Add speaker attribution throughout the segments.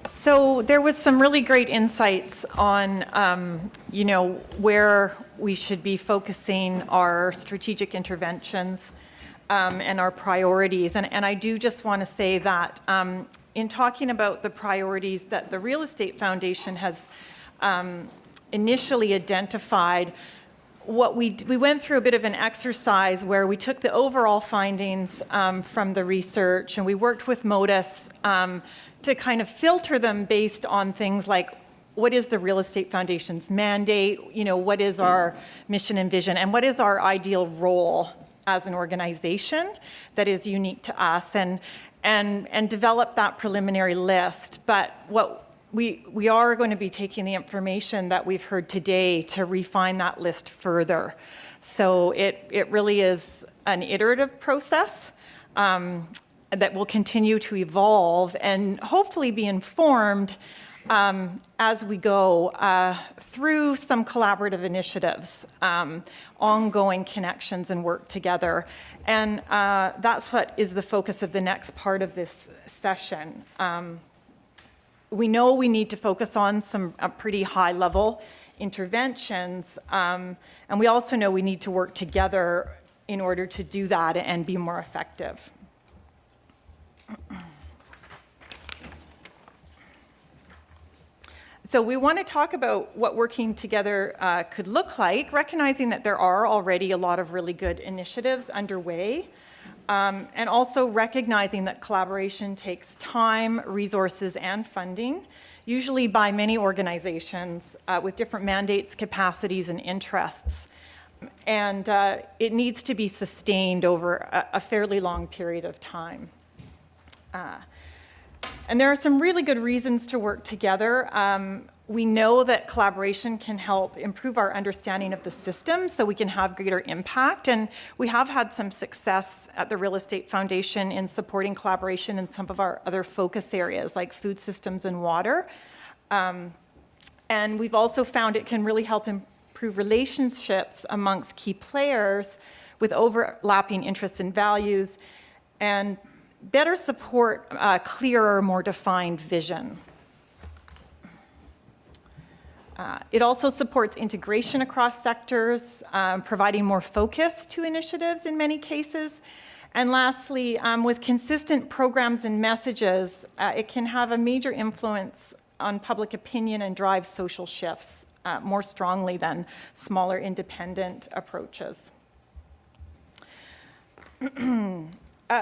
Speaker 1: So there was some really great insights on, where we should be focusing our strategic interventions and our priorities. And I do just want to say that in talking about the priorities that the Real Estate Foundation has initially identified, we went through a bit of an exercise where we took the overall findings from the research, and we worked with Modus to kind of filter them based on things like, what is the Real Estate Foundation's mandate, what is our mission and vision, and what is our ideal role as an organization that is unique to us, and develop that preliminary list. But what we are going to be taking the information that we've heard today to refine that list further. So it really is an iterative process that will continue to evolve and hopefully be informed as we go through some collaborative initiatives, ongoing connections and work together. And that's what is the focus of the next part of this session. We know we need to focus on some pretty high-level interventions, and we also know we need to work together in order to do that and be more effective. So we want to talk about what working together could look like, recognizing that there are already a lot of really good initiatives underway, and also recognizing that collaboration takes time, resources, and funding, usually by many organizations with different mandates, capacities, and interests. And it needs to be sustained over a fairly long period of time. And there are some really good reasons to work together. We know that collaboration can help improve our understanding of the system so we can have greater impact. And we have had some success at the Real Estate Foundation in supporting collaboration in some of our other focus areas like food systems and water. And we've also found it can really help improve relationships amongst key players with overlapping interests and values, and better support a clearer, more defined vision. It also supports integration across sectors, providing more focus to initiatives in many cases. And lastly, with consistent programs and messages, it can have a major influence on public opinion and drive social shifts more strongly than smaller independent approaches.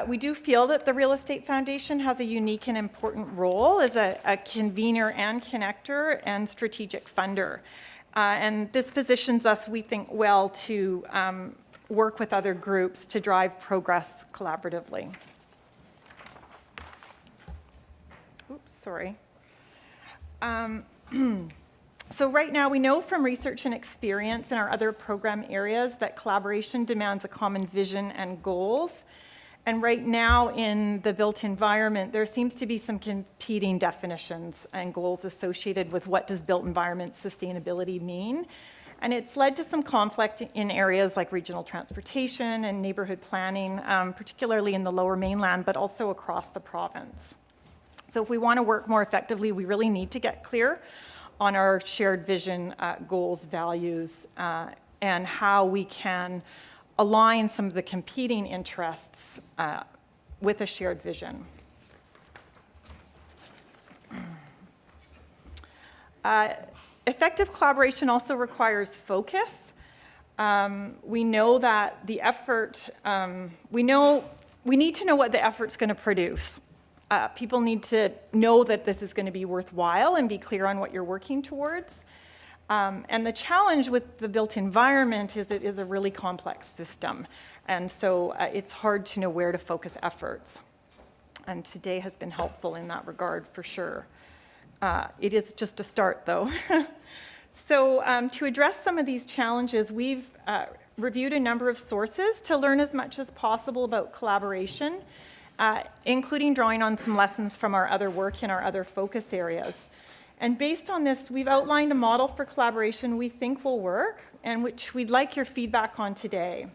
Speaker 1: We do feel that the Real Estate Foundation has a unique and important role as a convener and connector and strategic funder. And this positions us, we think, well to work with other groups to drive progress collaboratively. Oops, sorry. So right now, we know from research and experience in our other program areas that collaboration demands a common vision and goals. And right now in the built environment, there seems to be some competing definitions and goals associated with what does built environment sustainability mean. And it's led to some conflict in areas like regional transportation and neighborhood planning, particularly in the Lower Mainland, but also across the province. So if we want to work more effectively, we really need to get clear on our shared vision, goals, values, and how we can align some of the competing interests with a shared vision. Effective collaboration also requires focus. We know that the effort, we need to know what the effort's going to produce. People need to know that this is going to be worthwhile and be clear on what you're working towards. And the challenge with the built environment is it is a really complex system. And so it's hard to know where to focus efforts. And today has been helpful in that regard for sure. It is just a start though. So to address some of these challenges, we've reviewed a number of sources to learn as much as possible about collaboration, including drawing on some lessons from our other work in our other focus areas. And based on this, we've outlined a model for collaboration we think will work and which we'd like your feedback on today.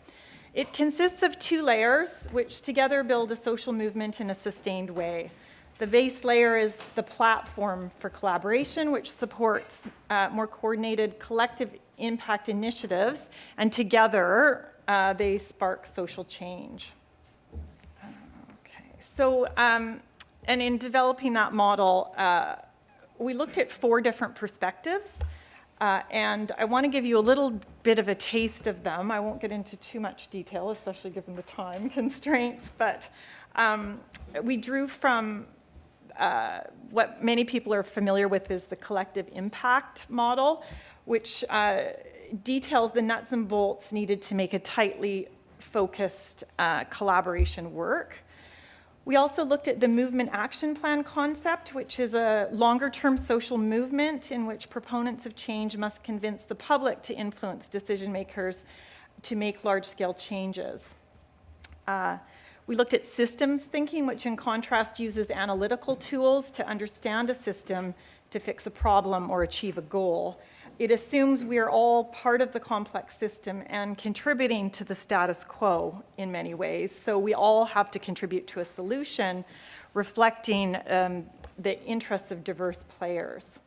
Speaker 1: It consists of 2 layers, which together build a social movement in a sustained way. The base layer is the platform for collaboration, which supports more coordinated collective impact initiatives, and together they spark social change. Okay, so, and in developing that model, we looked at 4 different perspectives, and I want to give you a little bit of a taste of them. I won't get into too much detail, especially given the time constraints, but we drew from what many people are familiar with is the collective impact model, which details the nuts and bolts needed to make a tightly focused collaboration work. We also looked at the movement action plan concept, which is a longer-term social movement in which proponents of change must convince the public to influence decision makers to make large-scale changes. We looked at systems thinking, which in contrast uses analytical tools to understand a system to fix a problem or achieve a goal. It assumes we are all part of the complex system and contributing to the status quo in many ways. So we all have to contribute to a solution reflecting the interests of diverse players.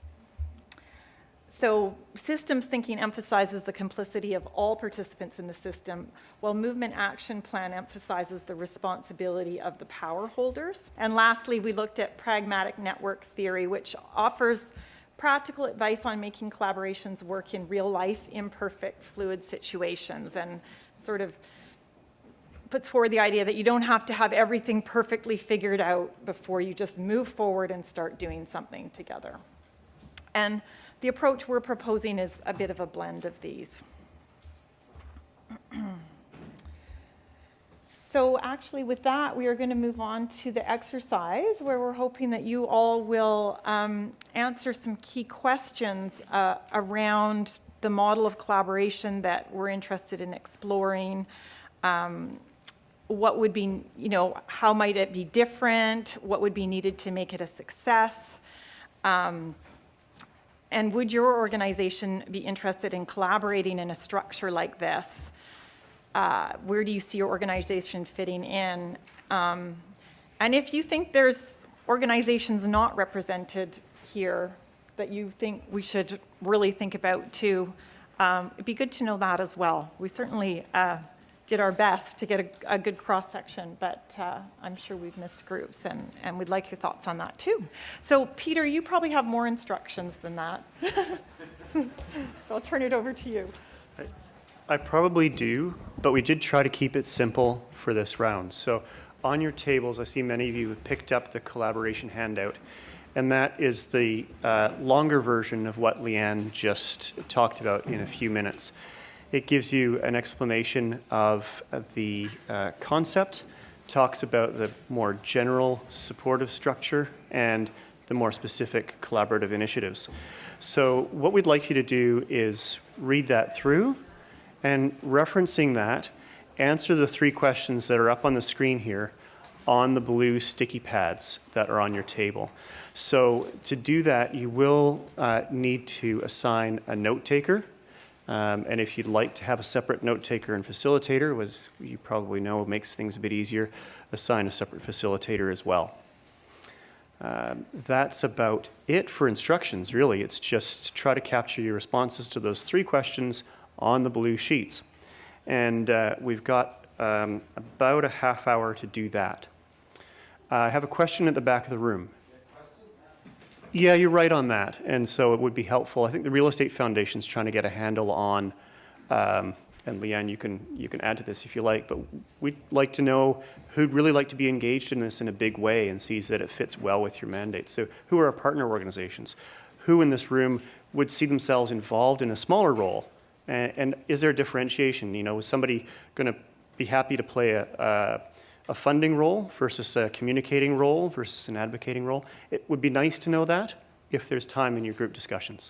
Speaker 1: So systems thinking emphasizes the complicity of all participants in the system, while movement action plan emphasizes the responsibility of the power holders. And lastly, we looked at pragmatic network theory, which offers practical advice on making collaborations work in real life, imperfect, fluid situations, and sort of puts forward the idea that you don't have to have everything perfectly figured out before you just move forward and start doing something together. And the approach we're proposing is a bit of a blend of these. So actually with that, we are going to move on to the exercise where we're hoping that you all will answer some key questions around the model of collaboration that we're interested in exploring. What would be, how might it be different? What would be needed to make it a success? And would your organization be interested in collaborating in a structure like this? Where do you see your organization fitting in? And if you think there's organizations not represented here that you think we should really think about too, it'd be good to know that as well. We certainly did our best to get a good cross-section, but I'm sure we've missed groups, and we'd like your thoughts on that too. So Peter, you probably have more instructions than that. So I'll turn it over to you.
Speaker 2: I probably do, but we did try to keep it simple for this round. So on your tables, I see many of you have picked up the collaboration handout, and that is the longer version of what Leanne just talked about in a few minutes. It gives you an explanation of the concept, talks about the more general supportive structure, and the more specific collaborative initiatives. So what we'd like you to do is read that through, and referencing that, answer the 3 questions that are up on the screen here on the blue sticky pads that are on your table. So to do that, you will need to assign a note taker. And if you'd like to have a separate note taker and facilitator, as you probably know makes things a bit easier, assign a separate facilitator as well. That's about it for instructions, really. It's just try to capture your responses to those 3 questions on the blue sheets. And we've got about a half hour to do that. I have a question at the back of the room. Yeah, you're right on that. And so it would be helpful. I think the Real Estate Foundation's trying to get a handle on, and Leanne, you can add to this if you like, but we'd like to know who'd really like to be engaged in this in a big way and sees that it fits well with your mandate. So who are our partner organizations? Who in this room would see themselves involved in a smaller role? And is there a differentiation? Is somebody going to be happy to play a funding role versus a communicating role versus an advocating role? It would be nice to know that if there's time in your group discussions.